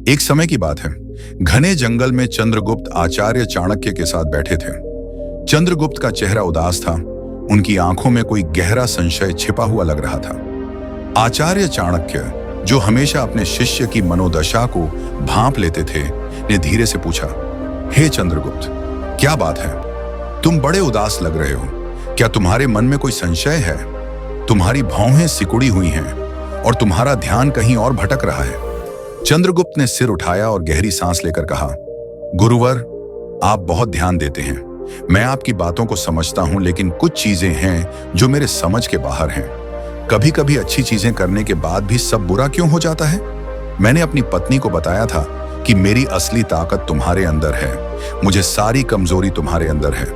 एक समय की बात है। घने जंगल में चंद्रगुप्त आचार्य चाणक्य के साथ बैठे थे। चंद्रगुप्त का चेहरा उदास था। उनकी आंखों में कोई गहरा संशय छिपा हुआ लग रहा था। आचार्य चाणक्य, जो हमेशा अपने शिष्य की मनोदशा को भांप लेते थे, ने धीरे से पूछा, हे चंद्रगुप्त, क्या बात है? तुम बड़े उदास लग रहे हो। क्या तुम्हारे मन में कोई संशय है? तुम्हारी भौहें सिकुड़ी हुई हैं और तुम्हारा ध्यान कहीं और भटक रहा है। चंद्रगुप्त ने सिर उठाया और गहरी सांस लेकर कहा, गुरुवर, आप बहुत ध्यान देते हैं। मैं आपकी बातों को समझता हूं, लेकिन कुछ चीजें हैं जो मेरे समझ के बाहर हैं। कभी कभी अच्छी चीजें करने के बाद भी सब बुरा क्यों हो जाता है? मैंने अपनी पत्नी को बताया था कि मेरी असली ताकत तुम्हारे अंदर है। मुझे सारी कमजोरी तुम्हारे अंदर है।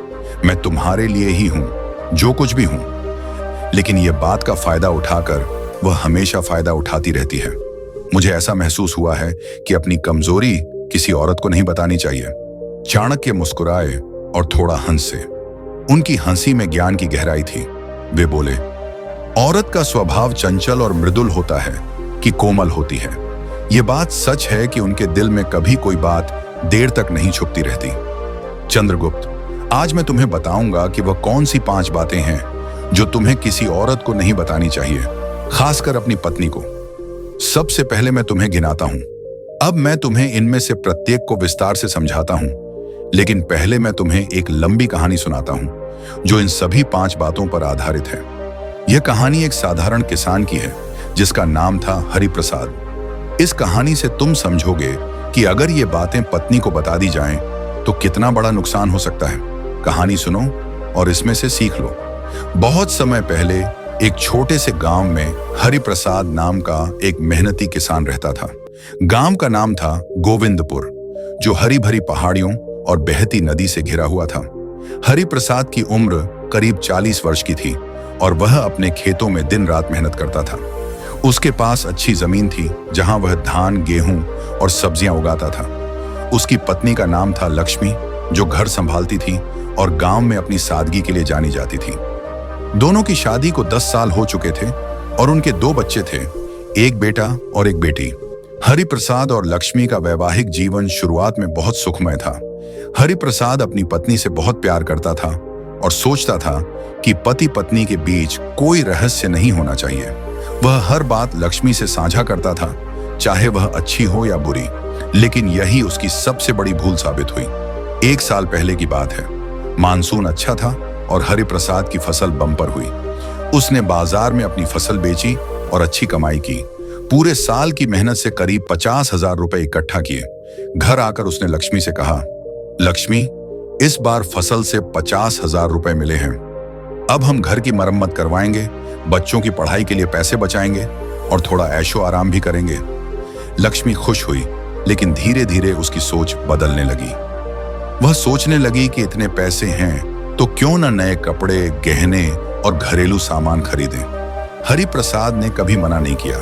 मैं तुम्हारे लिए ही हूं, जो कुछ भी हूं। लेकिन यह बात का फायदा उठाकर वह हमेशा फायदा उठाती रहती है। मुझे ऐसा महसूस हुआ है कि अपनी कमजोरी किसी औरत को नहीं बतानी चाहिए। चाणक्य मुस्कुराए और थोड़ा हंसे। उनकी हंसी में ज्ञान की गहराई थी। वे बोले, औरत का स्वभाव चंचल और मृदुल होता है कि कोमल होती है। यह बात सच है कि उनके दिल में कभी कोई बात देर तक नहीं छुपती रहती। चंद्रगुप्त, आज मैं तुम्हें बताऊंगा कि वह कौन सी 5 बातें हैं जो तुम्हें किसी औरत को नहीं बतानी चाहिए, खासकर अपनी पत्नी को। सबसे पहले मैं तुम्हें गिनाता हूं। अब मैं तुम्हें इनमें से प्रत्येक को विस्तार से समझाता हूं, लेकिन पहले मैं तुम्हें एक लंबी कहानी सुनाता हूं जो इन सभी 5 बातों पर आधारित है। यह कहानी एक साधारण किसान की है जिसका नाम था हरिप्रसाद। इस कहानी से तुम समझोगे कि अगर ये बातें पत्नी को बता दी जाएं तो कितना बड़ा नुकसान हो सकता है। कहानी सुनो और इसमें से सीख लो। बहुत समय पहले एक छोटे से गांव में हरिप्रसाद नाम का एक मेहनती किसान रहता था। गांव का नाम था गोविंदपुर, जो हरी भरी पहाड़ियों और बहती नदी से घिरा हुआ था। हरिप्रसाद की उम्र करीब 40 वर्ष की थी और वह अपने खेतों में दिन रात मेहनत करता था। उसके पास अच्छी जमीन थी जहां वह धान, गेहूं और सब्जियां उगाता था। उसकी पत्नी का नाम था लक्ष्मी, जो घर संभालती थी और गांव में अपनी सादगी के लिए जानी जाती थी। दोनों की शादी को 10 साल हो चुके थे और उनके 2 बच्चे थे, एक बेटा और एक बेटी। हरिप्रसाद और लक्ष्मी का वैवाहिक जीवन शुरुआत में बहुत सुखमय था। हरिप्रसाद अपनी पत्नी से बहुत प्यार करता था और सोचता था कि पति पत्नी के बीच कोई रहस्य नहीं होना चाहिए। वह हर बात लक्ष्मी से साझा करता था, चाहे वह अच्छी हो या बुरी। लेकिन यही उसकी सबसे बड़ी भूल साबित हुई। 1 साल पहले की बात है। मानसून अच्छा था और हरिप्रसाद की फसल बम्पर हुई। उसने बाजार में अपनी फसल बेची और अच्छी कमाई की। पूरे साल की मेहनत से करीब 50,000 रुपए इकट्ठा किए। घर आकर उसने लक्ष्मी से कहा, लक्ष्मी, इस बार फसल से 50,000 रुपए मिले हैं। अब हम घर की मरम्मत करवाएंगे, बच्चों की पढ़ाई के लिए पैसे बचाएंगे और थोड़ा ऐशो आराम भी करेंगे। लक्ष्मी खुश हुई, लेकिन धीरे धीरे उसकी सोच बदलने लगी। वह सोचने लगी कि इतने पैसे हैं तो क्यों न नए कपड़े, गहने और घरेलू सामान खरीदें। हरिप्रसाद ने कभी मना नहीं किया,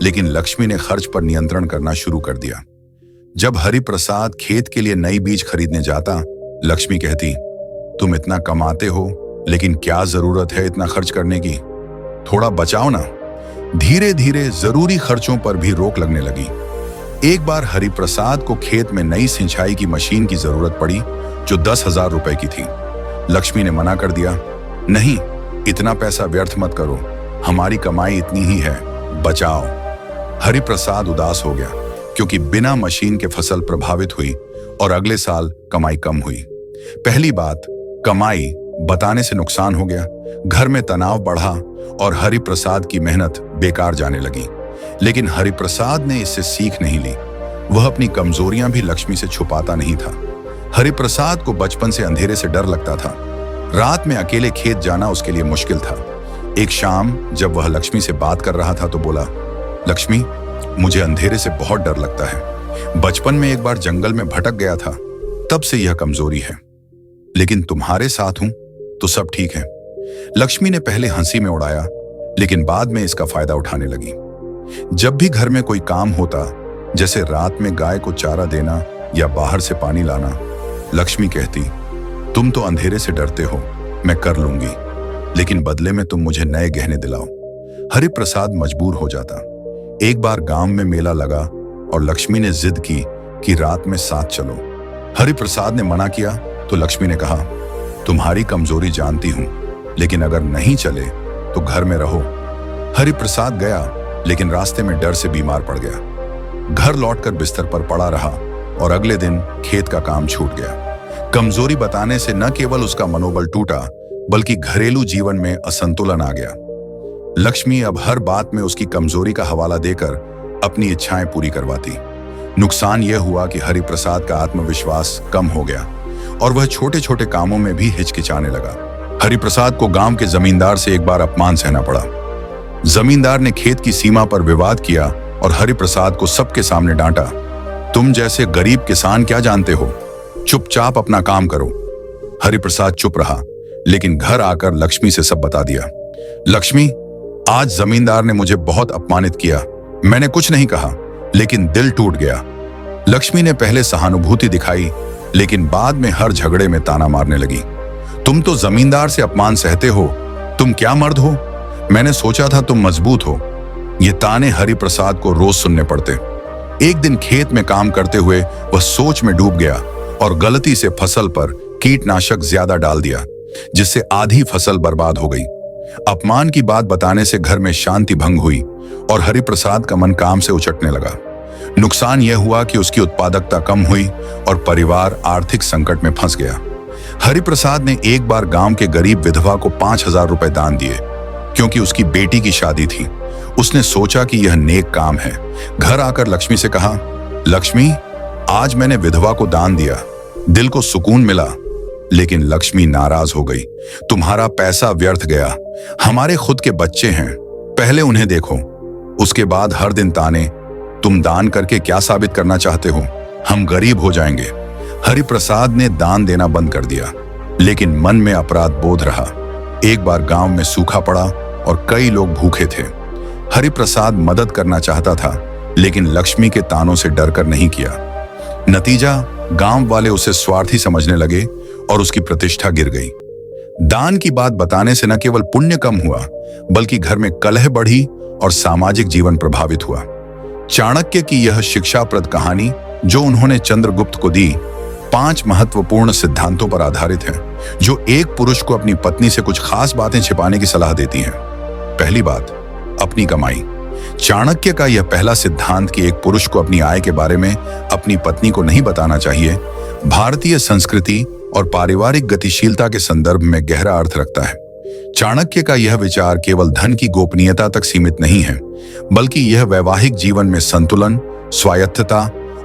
लेकिन लक्ष्मी ने खर्च पर नियंत्रण करना शुरू कर दिया। जब हरिप्रसाद खेत के लिए नई बीज खरीदने जाता, लक्ष्मी कहती, तुम इतना कमाते हो, लेकिन क्या जरूरत है इतना खर्च करने की? थोड़ा बचाओ ना। धीरे धीरे जरूरी खर्चों पर भी रोक लगने लगी। एक बार हरिप्रसाद को खेत में नई सिंचाई की मशीन की जरूरत पड़ी, जो 10,000 रुपए की थी। लक्ष्मी ने मना कर दिया, नहीं, इतना पैसा व्यर्थ मत करो, हमारी कमाई इतनी ही है, बचाओ। हरिप्रसाद उदास हो गया, क्योंकि बिना मशीन के फसल प्रभावित हुई और अगले साल कमाई कम हुई। पहली बात, कमाई बताने से नुकसान हो गया। घर में तनाव बढ़ा और हरिप्रसाद की मेहनत बेकार जाने लगी। लेकिन हरिप्रसाद ने इससे सीख नहीं ली। वह अपनी कमजोरियां भी लक्ष्मी से छुपाता नहीं था। हरिप्रसाद को बचपन से अंधेरे से डर लगता था। रात में अकेले खेत जाना उसके लिए मुश्किल था। एक शाम जब वह लक्ष्मी से बात कर रहा था तो बोला, लक्ष्मी, मुझे अंधेरे से बहुत डर लगता है। बचपन में एक बार जंगल में भटक गया था, तब से यह कमजोरी है। लेकिन तुम्हारे साथ हूं तो सब ठीक है। लक्ष्मी ने पहले हंसी में उड़ाया, लेकिन बाद में इसका फायदा उठाने लगी। जब भी घर में कोई काम होता, जैसे रात में गाय को चारा देना या बाहर से पानी लाना, लक्ष्मी कहती, तुम तो अंधेरे से डरते हो, मैं कर लूंगी, लेकिन बदले में तुम मुझे नए गहने दिलाओ। हरिप्रसाद मजबूर हो जाता। एक बार गांव में मेला लगा और लक्ष्मी ने जिद की कि रात में साथ चलो। हरिप्रसाद ने मना किया तो लक्ष्मी ने कहा, तुम्हारी कमजोरी जानती हूं, लेकिन अगर नहीं चले तो घर में रहो। हरिप्रसाद गया, लेकिन रास्ते में डर से बीमार पड़ गया। घर लौटकर बिस्तर पर पड़ा रहा और अगले दिन खेत का काम छूट गया। कमजोरी बताने से न केवल उसका मनोबल टूटा, बल्कि घरेलू जीवन में असंतुलन आ गया। लक्ष्मी अब हर बात में उसकी कमजोरी का हवाला देकर अपनी इच्छाएं पूरी करवाती। नुकसान यह हुआ कि हरिप्रसाद का आत्मविश्वास कम हो गया और वह छोटे छोटे कामों में भी हिचकिचाने लगा। हरिप्रसाद को गांव के जमींदार से एक बार अपमान सहना पड़ा। जमींदार ने खेत की सीमा पर विवाद किया और हरिप्रसाद को सबके सामने डांटा। तुम जैसे गरीब किसान क्या जानते हो, चुपचाप अपना काम करो। हरिप्रसाद चुप रहा, लेकिन घर आकर लक्ष्मी से सब बता दिया। लक्ष्मी, आज जमींदार ने मुझे बहुत अपमानित किया। मैंने कुछ नहीं कहा, लेकिन दिल टूट गया। लक्ष्मी ने पहले सहानुभूति दिखाई, लेकिन बाद में हर झगड़े में ताना मारने लगी। तुम तो जमींदार से अपमान सहते हो, तुम क्या मर्द हो? मैंने सोचा था तुम मजबूत हो। ये ताने हरिप्रसाद को रोज सुनने पड़ते। एक दिन खेत में काम करते हुए वह सोच में डूब गया और गलती से फसल पर कीटनाशक ज्यादा डाल दिया, जिससे आधी फसल बर्बाद हो गई। अपमान की बात बताने से घर में शांति भंग हुई और हरिप्रसाद का मन काम से उचटने लगा। नुकसान यह हुआ कि उसकी उत्पादकता कम हुई और परिवार आर्थिक संकट में फंस गया। हरिप्रसाद ने एक बार गांव के गरीब विधवा को 5,000 रुपए दान दिए, क्योंकि उसकी बेटी की शादी थी। उसने सोचा कि यह नेक काम है। घर आकर लक्ष्मी से कहा, लक्ष्मी, आज मैंने विधवा को दान दिया, दिल को सुकून मिला। लेकिन लक्ष्मी नाराज हो गई। तुम्हारा पैसा व्यर्थ गया। हमारे खुद के बच्चे हैं, पहले उन्हें देखो, उसके बाद हर दिन ताने। तुम दान करके क्या साबित करना चाहते हो? हम गरीब हो जाएंगे। हरिप्रसाद ने दान देना बंद कर दिया, लेकिन मन में अपराध बोध रहा। एक बार गांव में सूखा पड़ा और कई लोग भूखे थे। हरिप्रसाद मदद करना चाहता था, लेकिन लक्ष्मी के तानों से डरकर नहीं किया। नतीजा, गांव वाले उसे स्वार्थी समझने लगे और उसकी प्रतिष्ठा गिर गई। दान की बात बताने से न केवल पुण्य कम हुआ, बल्कि घर में कलह बढ़ी और सामाजिक जीवन प्रभावित हुआ। चाणक्य की यह शिक्षाप्रद कहानी जो उन्होंने चंद्रगुप्त को दी, 5 महत्वपूर्ण सिद्धांतों पर आधारित है, जो एक पुरुष को अपनी पत्नी से कुछ खास बातें छिपाने की सलाह देती हैं। पहली बात, अपनी कमाई। चाणक्य का यह पहला सिद्धांत कि एक पुरुष को अपनी आय के बारे में अपनी पत्नी को नहीं बताना चाहिए, भारतीय संस्कृति और पारिवारिक गतिशीलता के संदर्भ में गहरा अर्थ रखता है। चाणक्य का यह विचार केवल धन की गोपनीयता तक सीमित नहीं है, बल्कि यह वैवाहिक जीवन में संतुलन, स्वायत्तता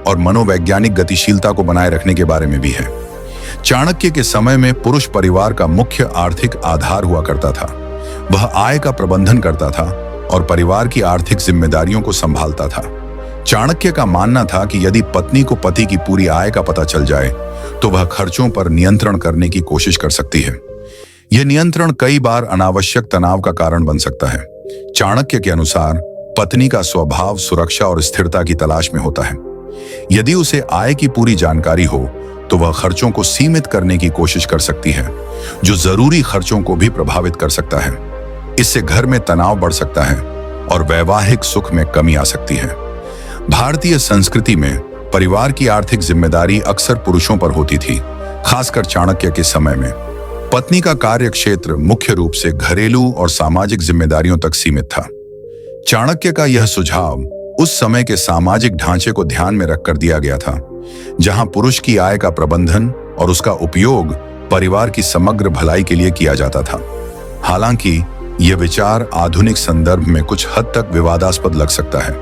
और मनोवैज्ञानिक गतिशीलता को बनाए रखने के बारे में भी है। चाणक्य के समय में पुरुष परिवार का मुख्य आर्थिक आधार हुआ करता था। वह आय का प्रबंधन करता था और परिवार की आर्थिक जिम्मेदारियों को संभालता था। चाणक्य का मानना था कि यदि पत्नी को पति की पूरी आय का पता चल जाए, तो वह खर्चों पर नियंत्रण करने की कोशिश कर सकती है। यह नियंत्रण कई बार अनावश्यक तनाव का कारण बन सकता है। चाणक्य के अनुसार पत्नी का स्वभाव सुरक्षा और स्थिरता की तलाश में होता है। यदि उसे आय की पूरी जानकारी हो, तो वह खर्चों को सीमित करने की कोशिश कर सकती है, जो जरूरी खर्चों को भी प्रभावित कर सकता है। इससे घर में तनाव बढ़ सकता है और वैवाहिक सुख में कमी आ सकती है। भारतीय संस्कृति में परिवार की आर्थिक जिम्मेदारी अक्सर पुरुषों पर होती थी, खासकर चाणक्य के समय में। पत्नी का कार्य क्षेत्र मुख्य रूप से घरेलू और सामाजिक जिम्मेदारियों तक सीमित था। चाणक्य का यह सुझाव उस समय के सामाजिक ढांचे को ध्यान में रखकर दिया गया था, जहां पुरुष की आय का प्रबंधन और उसका उपयोग परिवार की समग्र भलाई के लिए किया जाता था। हालांकि यह विचार आधुनिक संदर्भ में कुछ हद तक विवादास्पद लग सकता है,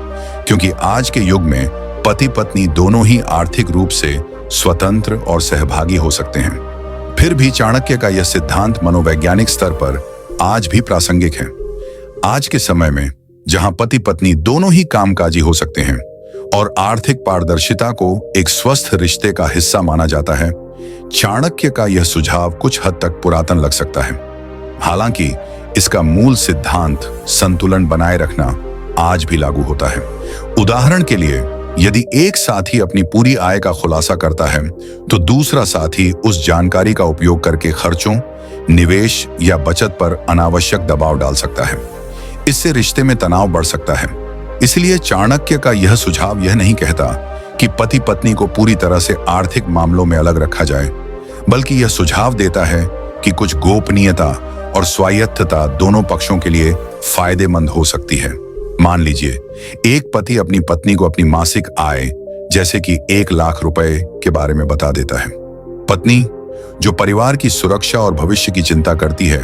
क्योंकि आज के युग में पति पत्नी दोनों ही आर्थिक रूप से स्वतंत्र और सहभागी हो सकते हैं। फिर भी चाणक्य का यह सिद्धांत मनोवैज्ञानिक स्तर पर आज भी प्रासंगिक है। आज के समय में जहां पति पत्नी दोनों ही कामकाजी हो सकते हैं और आर्थिक पारदर्शिता को एक स्वस्थ रिश्ते का हिस्सा माना जाता है, चाणक्य का यह सुझाव कुछ हद तक पुरातन लग सकता है। हालांकि इसका मूल सिद्धांत संतुलन बनाए रखना आज भी लागू होता है। उदाहरण के लिए, यदि एक साथी अपनी पूरी आय का खुलासा करता है, तो दूसरा साथी उस जानकारी का उपयोग करके खर्चों, निवेश या बचत पर अनावश्यक दबाव डाल सकता है। इससे रिश्ते में तनाव बढ़ सकता है। इसलिए चाणक्य का यह सुझाव यह नहीं कहता कि पति पत्नी को पूरी तरह से आर्थिक मामलों में अलग रखा जाए, बल्कि यह सुझाव देता है कि कुछ गोपनीयता और स्वायत्तता दोनों पक्षों के लिए फायदेमंद हो सकती है। मान लीजिए एक पति अपनी पत्नी को अपनी मासिक आय जैसे कि 1 लाख रुपए के बारे में बता देता है। पत्नी जो परिवार की सुरक्षा और भविष्य की चिंता करती है,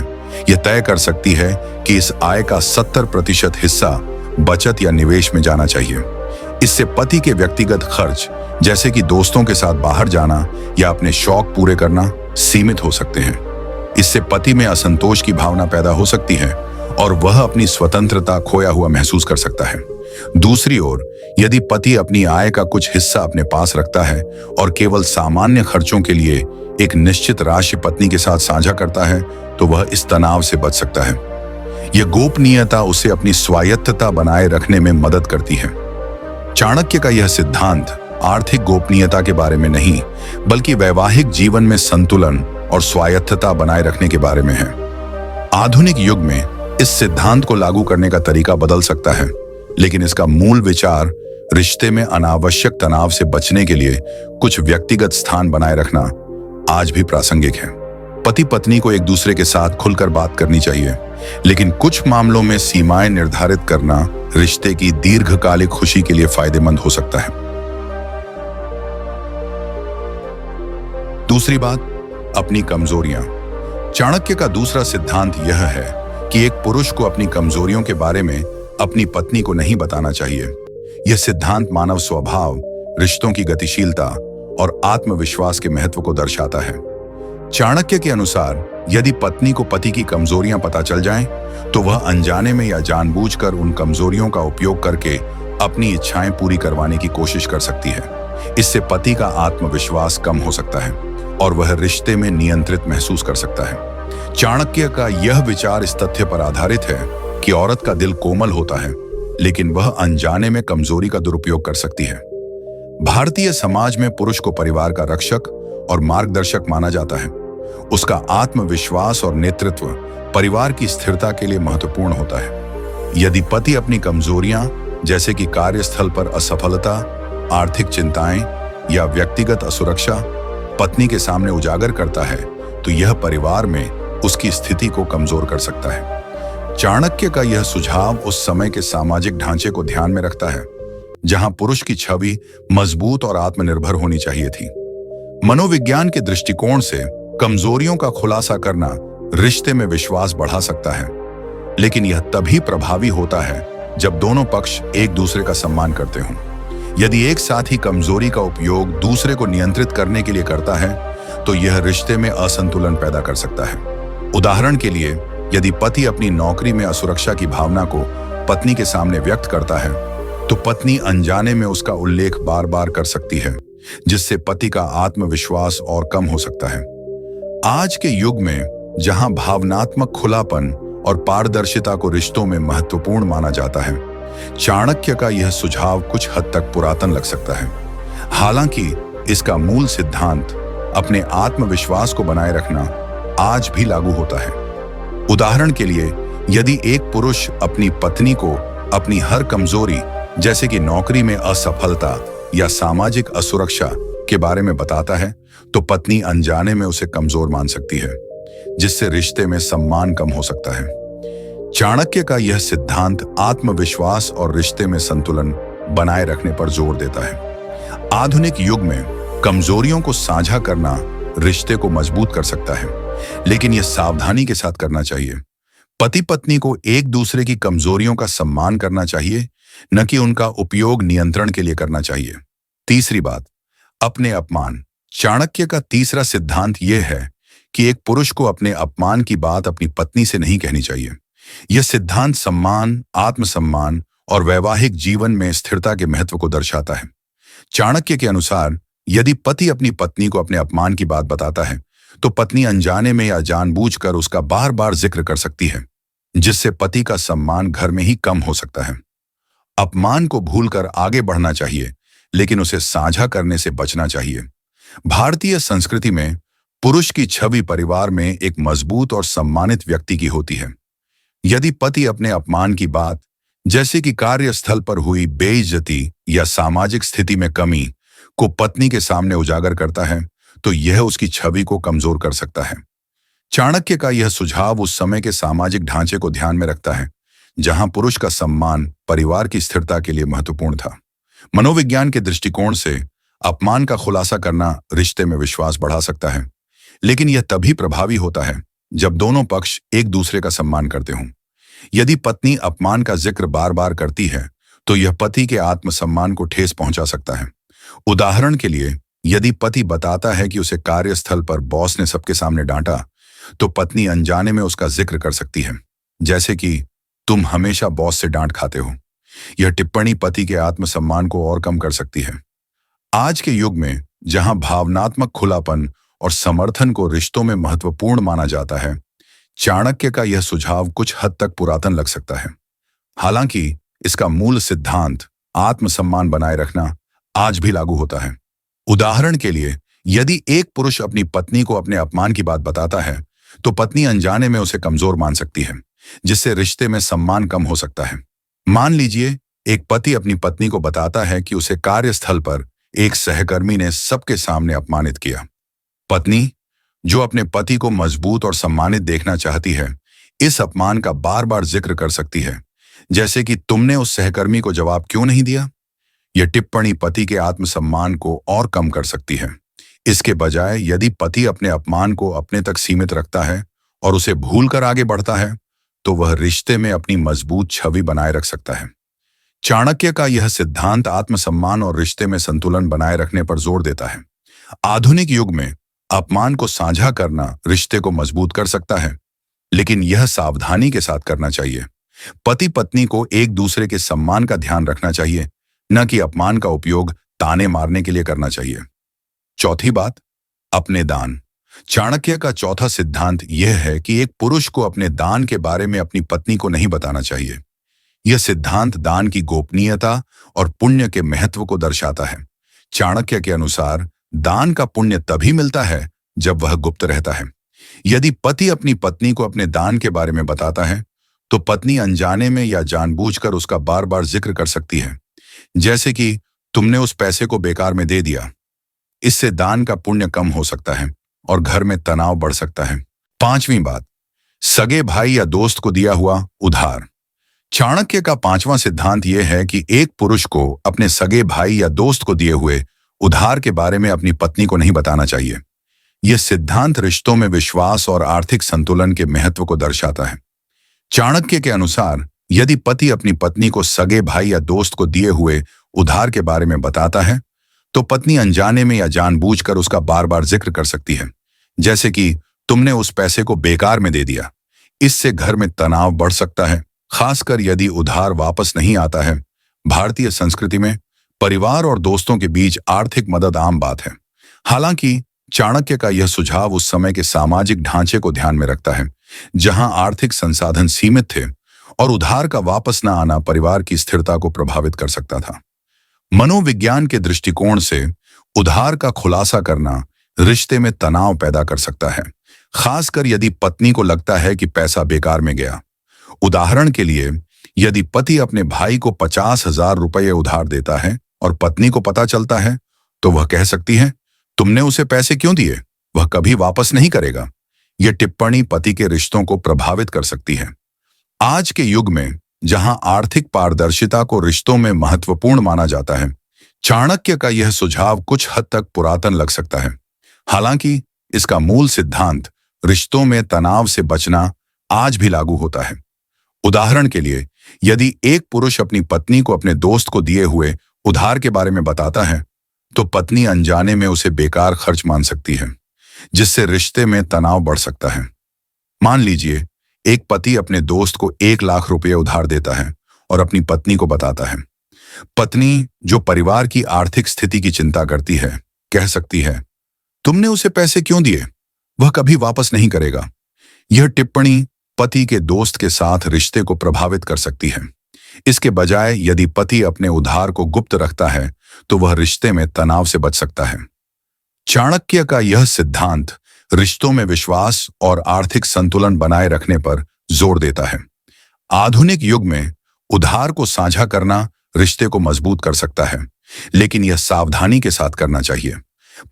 यह तय कर सकती है कि इस आय का 70% हिस्सा बचत या निवेश में जाना चाहिए। इससे पति के व्यक्तिगत खर्च जैसे कि दोस्तों के साथ बाहर जाना या अपने शौक पूरे करना सीमित हो सकते हैं। इससे पति में असंतोष की भावना पैदा हो सकती है और वह अपनी स्वतंत्रता खोया हुआ महसूस कर सकता है। दूसरी ओर, यदि पति अपनी आय का कुछ हिस्सा अपने पास रखता है और केवल सामान्य खर्चों के लिए एक निश्चित राशि पत्नी के साथ साझा करता है, तो वह इस तनाव से बच सकता है। यह गोपनीयता उसे अपनी स्वायत्तता बनाए रखने में मदद करती है। चाणक्य का यह सिद्धांत आर्थिक गोपनीयता के बारे में नहीं, बल्कि वैवाहिक जीवन में संतुलन और स्वायत्तता बनाए रखने के बारे में है। आधुनिक युग में इस सिद्धांत को लागू करने का तरीका बदल सकता है, लेकिन इसका मूल विचार रिश्ते में अनावश्यक तनाव से बचने के लिए कुछ व्यक्तिगत स्थान बनाए रखना आज भी प्रासंगिक है। पति पत्नी को एक दूसरे के साथ खुलकर बात करनी चाहिए, लेकिन कुछ मामलों में सीमाएं निर्धारित करना रिश्ते की दीर्घकालिक खुशी के लिए फायदेमंद हो सकता है। दूसरी बात, अपनी कमजोरियां। चाणक्य का दूसरा सिद्धांत यह है कि एक पुरुष को अपनी कमजोरियों के बारे में अपनी पत्नी को नहीं बताना चाहिए। यह सिद्धांत मानव स्वभाव, रिश्तों की गतिशीलता और आत्मविश्वास के महत्व को दर्शाता है। चाणक्य के अनुसार यदि पत्नी को पति की कमजोरियां पता चल जाएं, तो वह अनजाने में या जानबूझकर उन कमजोरियों का उपयोग करके अपनी इच्छाएं पूरी करवाने की कोशिश कर सकती है। इससे पति का आत्मविश्वास कम हो सकता है और वह रिश्ते में नियंत्रित महसूस कर सकता है। चाणक्य का यह विचार इस तथ्य पर आधारित है कि औरत का दिल कोमल होता है, लेकिन वह अनजाने में कमजोरी का दुरुपयोग कर सकती है। भारतीय समाज में पुरुष को परिवार का रक्षक और मार्गदर्शक माना जाता है। उसका आत्मविश्वास और नेतृत्व परिवार की स्थिरता के लिए महत्वपूर्ण होता है। यदि पति अपनी कमजोरियां जैसे कि कार्यस्थल पर असफलता, आर्थिक चिंताएं या व्यक्तिगत असुरक्षा पत्नी के सामने उजागर करता है, तो यह परिवार में उसकी स्थिति को कमजोर कर सकता है। चाणक्य का यह सुझाव उस समय के सामाजिक ढांचे को ध्यान में रखता है, जहां पुरुष की छवि मजबूत और आत्मनिर्भर होनी चाहिए थी। मनोविज्ञान के दृष्टिकोण से कमजोरियों का खुलासा करना रिश्ते में विश्वास बढ़ा सकता है, लेकिन यह तभी प्रभावी होता है जब दोनों पक्ष एक दूसरे का सम्मान करते हों। यदि एक साथी कमजोरी का उपयोग दूसरे को नियंत्रित करने के लिए करता है, तो यह रिश्ते में असंतुलन पैदा कर सकता है। उदाहरण के लिए, यदि पति अपनी नौकरी में असुरक्षा की भावना को पत्नी के सामने व्यक्त करता है, तो पत्नी अनजाने में उसका उल्लेख बार बार कर सकती है, जिससे पति का आत्मविश्वास और कम हो सकता है। आज के युग में जहां भावनात्मक खुलापन और पारदर्शिता को रिश्तों में महत्वपूर्ण माना जाता है, चाणक्य का यह सुझाव कुछ हद तक पुरातन लग सकता है। हालांकि इसका मूल सिद्धांत अपने आत्मविश्वास को बनाए रखना आज भी लागू होता है। उदाहरण के लिए, यदि एक पुरुष अपनी पत्नी को अपनी हर कमजोरी जैसे कि नौकरी में असफलता या सामाजिक असुरक्षा के बारे में बताता है, तो पत्नी अनजाने में उसे कमजोर मान सकती है, जिससे रिश्ते में सम्मान कम हो सकता है। चाणक्य का यह सिद्धांत आत्मविश्वास और रिश्ते में संतुलन बनाए रखने पर जोर देता है। आधुनिक युग में कमजोरियों को साझा करना रिश्ते को मजबूत कर सकता है, लेकिन यह सावधानी के साथ करना चाहिए। पति पत्नी को एक दूसरे की कमजोरियों का सम्मान करना चाहिए, न कि उनका उपयोग नियंत्रण के लिए करना चाहिए। तीसरी बात, अपने अपमान। चाणक्य का तीसरा सिद्धांत यह है कि एक पुरुष को अपने अपमान की बात अपनी पत्नी से नहीं कहनी चाहिए। यह सिद्धांत सम्मान, आत्मसम्मान और वैवाहिक जीवन में स्थिरता के महत्व को दर्शाता है। चाणक्य के अनुसार यदि पति अपनी पत्नी को अपने अपमान की बात बताता है, तो पत्नी अनजाने में या जानबूझकर उसका बार बार जिक्र कर सकती है, जिससे पति का सम्मान घर में ही कम हो सकता है। अपमान को भूलकर आगे बढ़ना चाहिए, लेकिन उसे साझा करने से बचना चाहिए। भारतीय संस्कृति में पुरुष की छवि परिवार में एक मजबूत और सम्मानित व्यक्ति की होती है। यदि पति अपने अपमान की बात जैसे कि कार्यस्थल पर हुई बेइज्जती या सामाजिक स्थिति में कमी को पत्नी के सामने उजागर करता है, तो यह उसकी छवि को कमजोर कर सकता है। चाणक्य का यह सुझाव उस समय के सामाजिक ढांचे को ध्यान में रखता है, जहां पुरुष का सम्मान परिवार की स्थिरता के लिए महत्वपूर्ण था। मनोविज्ञान के दृष्टिकोण से अपमान का खुलासा करना रिश्ते में विश्वास बढ़ा सकता है, लेकिन यह तभी प्रभावी होता है जब दोनों पक्ष एक दूसरे का सम्मान करते हों। यदि पत्नी अपमान का जिक्र बार बार करती है, तो यह पति के आत्मसम्मान को ठेस पहुंचा सकता है। उदाहरण के लिए, यदि पति बताता है कि उसे कार्यस्थल पर बॉस ने सबके सामने डांटा, तो पत्नी अनजाने में उसका जिक्र कर सकती है, जैसे कि तुम हमेशा बॉस से डांट खाते हो। यह टिप्पणी पति के आत्मसम्मान को और कम कर सकती है। आज के युग में, जहां भावनात्मक खुलापन और समर्थन को रिश्तों में महत्वपूर्ण माना जाता है, चाणक्य का यह सुझाव कुछ हद तक पुरातन लग सकता है। हालांकि इसका मूल सिद्धांत आत्मसम्मान बनाए रखना आज भी लागू होता है। उदाहरण के लिए, यदि एक पुरुष अपनी पत्नी को अपने अपमान की बात बताता है, तो पत्नी अनजाने में उसे कमजोर मान सकती है, जिससे रिश्ते में सम्मान कम हो सकता है। मान लीजिए, एक पति अपनी पत्नी को बताता है कि उसे कार्यस्थल पर एक सहकर्मी ने सबके सामने अपमानित किया। पत्नी, जो अपने पति को मजबूत और सम्मानित देखना चाहती है, इस अपमान का बार बार जिक्र कर सकती है, जैसे कि तुमने उस सहकर्मी को जवाब क्यों नहीं दिया। यह टिप्पणी पति के आत्मसम्मान को और कम कर सकती है। इसके बजाय, यदि पति अपने अपमान को अपने तक सीमित रखता है और उसे भूलकर आगे बढ़ता है, तो वह रिश्ते में अपनी मजबूत छवि बनाए रख सकता है। चाणक्य का यह सिद्धांत आत्मसम्मान और रिश्ते में संतुलन बनाए रखने पर जोर देता है। आधुनिक युग में अपमान को साझा करना रिश्ते को मजबूत कर सकता है, लेकिन यह सावधानी के साथ करना चाहिए। पति पत्नी को एक दूसरे के सम्मान का ध्यान रखना चाहिए, न कि अपमान का उपयोग ताने मारने के लिए करना चाहिए। चौथी बात, अपने दान। चाणक्य का चौथा सिद्धांत यह है कि एक पुरुष को अपने दान के बारे में अपनी पत्नी को नहीं बताना चाहिए। यह सिद्धांत दान की गोपनीयता और पुण्य के महत्व को दर्शाता है। चाणक्य के अनुसार दान का पुण्य तभी मिलता है जब वह गुप्त रहता है। यदि पति अपनी पत्नी को अपने दान के बारे में बताता है, तो पत्नी अनजाने में या जानबूझकर उसका बार बार जिक्र कर सकती है, जैसे कि तुमने उस पैसे को बेकार में दे दिया। इससे दान का पुण्य कम हो सकता है और घर में तनाव बढ़ सकता है। पांचवी बात, सगे भाई या दोस्त को दिया हुआ उधार। चाणक्य का पांचवां सिद्धांत यह है कि एक पुरुष को अपने सगे भाई या दोस्त को दिए हुए उधार के बारे में अपनी पत्नी को नहीं बताना चाहिए। यह सिद्धांत रिश्तों में विश्वास और आर्थिक संतुलन के महत्व को दर्शाता है। चाणक्य के अनुसार, यदि पति अपनी पत्नी को सगे भाई या दोस्त को दिए हुए उधार के बारे में बताता है, तो पत्नी अनजाने में या जानबूझकर उसका बार बार जिक्र कर सकती है, जैसे कि तुमने उस पैसे को बेकार में दे दिया। इससे घर में तनाव बढ़ सकता है, खासकर यदि उधार वापस नहीं आता है। भारतीय संस्कृति में परिवार और दोस्तों के बीच आर्थिक मदद आम बात है। हालांकि चाणक्य का यह सुझाव उस समय के सामाजिक ढांचे को ध्यान में रखता है, जहां आर्थिक संसाधन सीमित थे और उधार का वापस न आना परिवार की स्थिरता को प्रभावित कर सकता था। मनोविज्ञान के दृष्टिकोण से उधार का खुलासा करना रिश्ते में तनाव पैदा कर सकता है, खासकर यदि पत्नी को लगता है कि पैसा बेकार में गया। उदाहरण के लिए, यदि पति अपने भाई को 50,000 रुपये उधार देता है और पत्नी को पता चलता है, तो वह कह सकती है, तुमने उसे पैसे क्यों दिए, वह कभी वापस नहीं करेगा। यह टिप्पणी पति के रिश्तों को प्रभावित कर सकती है। आज के युग में, जहां आर्थिक पारदर्शिता को रिश्तों में महत्वपूर्ण माना जाता है, चाणक्य का यह सुझाव कुछ हद तक पुरातन लग सकता है। हालांकि इसका मूल सिद्धांत रिश्तों में तनाव से बचना आज भी लागू होता है। उदाहरण के लिए, यदि एक पुरुष अपनी पत्नी को अपने दोस्त को दिए हुए उधार के बारे में बताता है, तो पत्नी अनजाने में उसे बेकार खर्च मान सकती है, जिससे रिश्ते में तनाव बढ़ सकता है। मान लीजिए, एक पति अपने दोस्त को 1 लाख रुपये उधार देता है और अपनी पत्नी को बताता है। पत्नी, जो परिवार की आर्थिक स्थिति की चिंता करती है, कह सकती है, तुमने उसे पैसे क्यों दिए, वह कभी वापस नहीं करेगा। यह टिप्पणी पति के दोस्त के साथ रिश्ते को प्रभावित कर सकती है। इसके बजाय, यदि पति अपने उधार को गुप्त रखता है, तो वह रिश्ते में तनाव से बच सकता है। चाणक्य का यह सिद्धांत रिश्तों में विश्वास और आर्थिक संतुलन बनाए रखने पर जोर देता है। आधुनिक युग में उधार को साझा करना रिश्ते को मजबूत कर सकता है, लेकिन यह सावधानी के साथ करना चाहिए।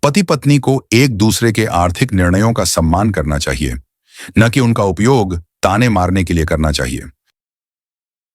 पति पत्नी को एक दूसरे के आर्थिक निर्णयों का सम्मान करना चाहिए, न कि उनका उपयोग ताने मारने के लिए करना चाहिए।